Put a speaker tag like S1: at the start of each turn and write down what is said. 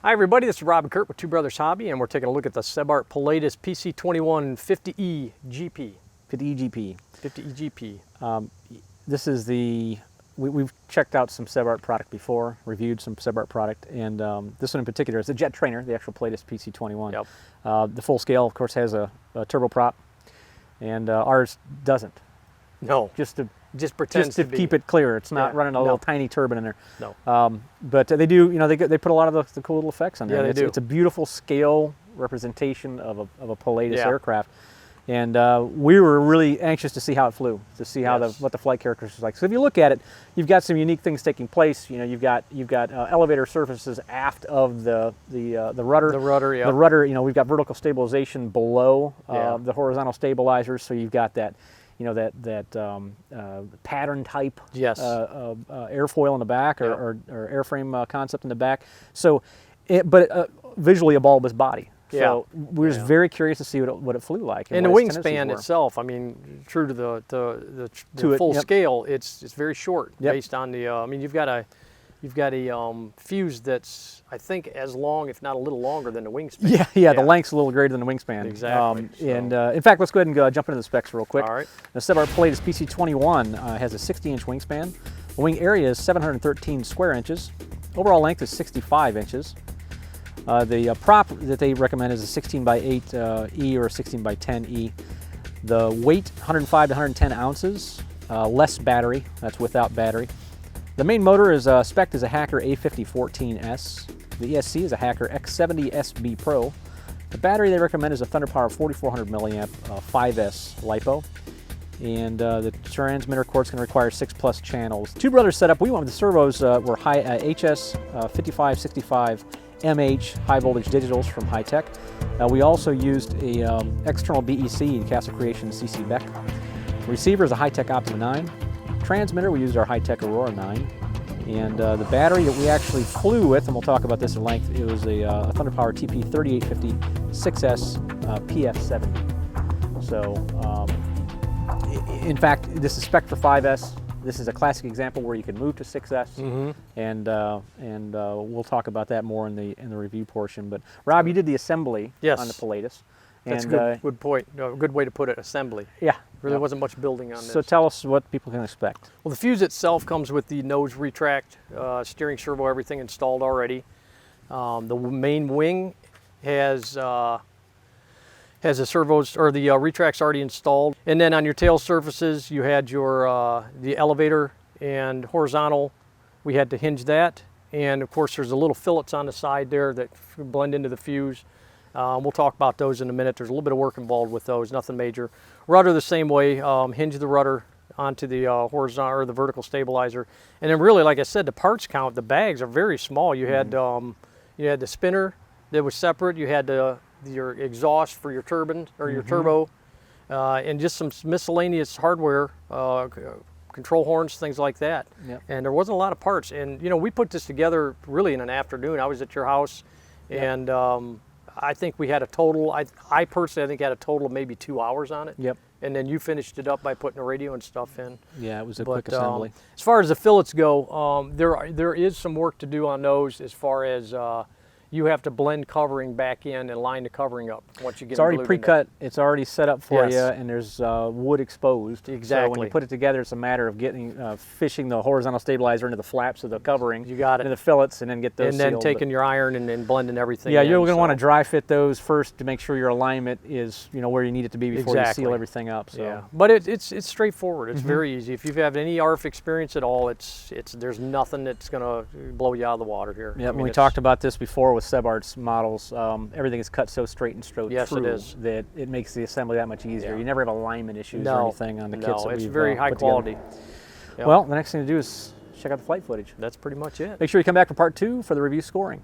S1: Hi everybody, this is Rob and Kurt with Two Brothers Hobby, and we're taking a look at the Sebart Pilatus PC21 50E GP.
S2: 50E GP.
S1: 50E GP.
S2: This is we've checked out some Sebart product before, reviewed some Sebart product, and this one in particular is the Jet Trainer, the actual Pilatus PC21.
S1: Yep.
S2: The full scale, of course, has a turboprop, and ours doesn't.
S1: No, just pretends
S2: to
S1: to
S2: keep it clear. It's not
S1: Yeah,
S2: running a little tiny turbine in there.
S1: No.
S2: But they do, they put a lot of the cool little effects on there.
S1: Yeah, they do.
S2: It's a beautiful scale representation of a Pilatus aircraft. And we were really anxious to see how it flew, to see how what the flight characteristics like. So if you look at it, you've got some unique things taking place. You've got elevator surfaces aft of the rudder.
S1: The rudder, yeah.
S2: The rudder, we've got vertical stabilization below the horizontal stabilizers, so you've got that. Pattern type airfoil in the back or airframe concept in the back. So, but visually a bulbous body. So we were just very curious to see what it flew like.
S1: And the wingspan itself, I mean, true to the full scale, it's very short based on the. I mean, you've got a fuse that's, I think, as long, if not a little longer than the wingspan.
S2: Yeah, the length's a little greater than the wingspan.
S1: Exactly.
S2: And in fact, let's go ahead and jump into the specs real quick.
S1: All right.
S2: The Sebart Pilatus PC21 has a 60-inch wingspan. The wing area is 713 square inches. Overall length is 65 inches. The prop that they recommend is a 16 by 8 E or a 16 by 10 E. The weight, 105 to 110 ounces. Less battery, that's without battery. The main motor is spec'd as a Hacker A5014S. The ESC is a Hacker X70 SB Pro. The battery they recommend is a Thunder Power 4400 milliamp 5S LiPo. And the transmitter cord's going to require 6+ channels. Two Brothers setup, we went with the servos were HS 5565 MH high voltage digitals from Hi-Tech. We also used a external BEC Castle Creation CC Beck. Receiver is a Hi-Tech Optima 9. Transmitter, we used our Hi-Tech Aurora 9. And the battery that we actually flew with, and we'll talk about this at length, it was a Thunder Power TP3850 6S PF70. So, in fact, this is spec for 5S. This is a classic example where you can move to 6S, and we'll talk about that more in the review portion. But Rob, you did the assembly on the Pilatus.
S1: That's a good point. A good way to put it, assembly.
S2: Yeah.
S1: Really wasn't much building on this.
S2: So tell us what people can expect.
S1: Well, the fuse itself comes with the nose retract, steering servo, everything installed already. The main wing has the servos or the retracts already installed. And then on your tail surfaces, you had your the elevator and horizontal. We had to hinge that. And of course, there's the little fillets on the side there that blend into the fuse. We'll talk about those in a minute. There's a little bit of work involved with those, nothing major. Rudder the same way, hinge the rudder onto the horizontal or the vertical stabilizer. And then really, like I said, the parts count, the bags are very small. You had the spinner that was separate. You had your exhaust for your turbine or your turbo, and just some miscellaneous hardware, control horns, things like that. And there wasn't a lot of parts. And we put this together really in an afternoon. I was at your house, and I think we had a total, I personally think had a total of maybe 2 hours on it. And then you finished it up by putting a radio and stuff in.
S2: Yeah, it was a quick assembly.
S1: As far as the fillets go, there is some work to do on those as far as you have to blend covering back in and line the covering up once you get it.
S2: It's already pre-cut, it's already set up for you, and there's wood exposed.
S1: Exactly.
S2: So when you put it together, it's a matter of getting fishing the horizontal stabilizer into the flaps of the covering.
S1: You got it.
S2: Into the fillets, and then get those
S1: And then
S2: sealed.
S1: taking your iron and blending everything
S2: Yeah,
S1: in,
S2: you're going to want to dry fit those first to make sure your alignment is where you need it to be before you seal everything up. So.
S1: Yeah, but it's straightforward. It's very easy. If you have any ARF experience at all, there's nothing that's going to blow you out of the water here.
S2: Yeah, we talked about this before with Sebart's models. Everything is cut so straight and true that it makes the assembly that much easier. You never have alignment issues or anything on the kits that
S1: it's
S2: we've
S1: very high quality.
S2: Well, the next thing to do is check out the flight footage.
S1: That's pretty much it.
S2: Make sure you come back for part 2 for the review scoring.